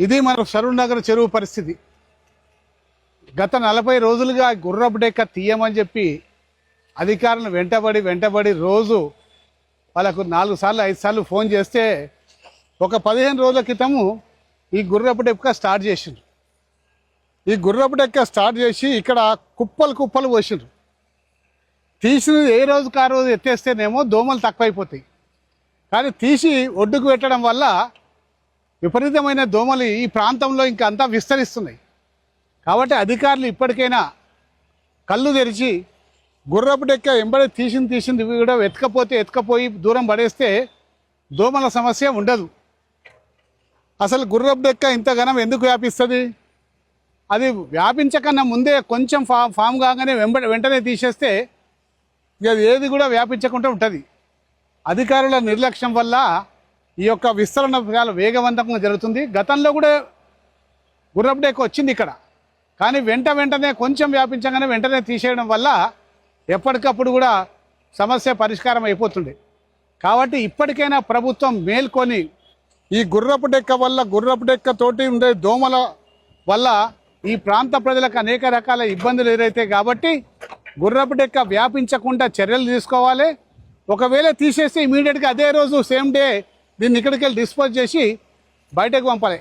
ఇది మన సరూర్ నగర్ చెరువు పరిస్థితి. గత 40 రోజులుగా గుర్రపు డెక్క తీయమని చెప్పి అధికారులను వెంటబడి రోజు వాళ్ళకు 4 సార్లు 5 సార్లు ఫోన్ చేస్తే ఒక 15 రోజుల క్రితము ఈ గుర్రపు డెక్క స్టార్ట్ చేసిండ్రు. ఈ గుర్రపు డెక్క స్టార్ట్ చేసి ఇక్కడ కుప్పలు పోసిండ్రు. తీసినది ఏ రోజుకి ఆ రోజు ఎత్తేస్తేనేమో దోమలు తక్కువైపోతాయి. కానీ తీసి ఒడ్డుకు పెట్టడం వల్ల విపరీతమైన దోమలు ఈ ప్రాంతంలో ఇంకా అంతా విస్తరిస్తున్నాయి. కాబట్టి అధికారులు ఇప్పటికైనా కళ్ళు తెరిచి గుర్రపు డెక్క ఎంబడి తీసింది కూడా ఎత్తుకపోయి దూరం పడేస్తే దోమల సమస్య ఉండదు. అసలు గుర్రపు డెక్క ఇంత ఘనం ఎందుకు వ్యాపిస్తుంది? అది వ్యాపించకన్నా ముందే కొంచెం ఫామ్ కాగానే వెంటనే తీసేస్తే అది ఏది కూడా వ్యాపించకుండా ఉంటుంది. అధికారుల నిర్లక్ష్యం వల్ల ఈ యొక్క విస్తరణ చాలా వేగవంతంగా జరుగుతుంది. గతంలో కూడా గుర్రపు డెక్క వచ్చింది ఇక్కడ, కానీ వెంటనే కొంచెం వ్యాపించగానే వెంటనే తీసేయడం వల్ల ఎప్పటికప్పుడు కూడా సమస్య పరిష్కారం అయిపోతుంది. కాబట్టి ఇప్పటికైనా ప్రభుత్వం మేల్కొని ఈ గుర్రపు డెక్క తోటి ఉండే దోమల వల్ల ఈ ప్రాంత ప్రజలకు అనేక రకాల ఇబ్బందులు ఎదురైతాయి. కాబట్టి గుర్రపు డెక్క వ్యాపించకుండా చర్యలు తీసుకోవాలి. ఒకవేళ తీసేస్తే ఇమీడియట్గా అదే రోజు సేమ్ డే దీన్ని ఇక్కడికి వెళ్ళి డిస్పోజ్ చేసి బయటకు పంపాలి.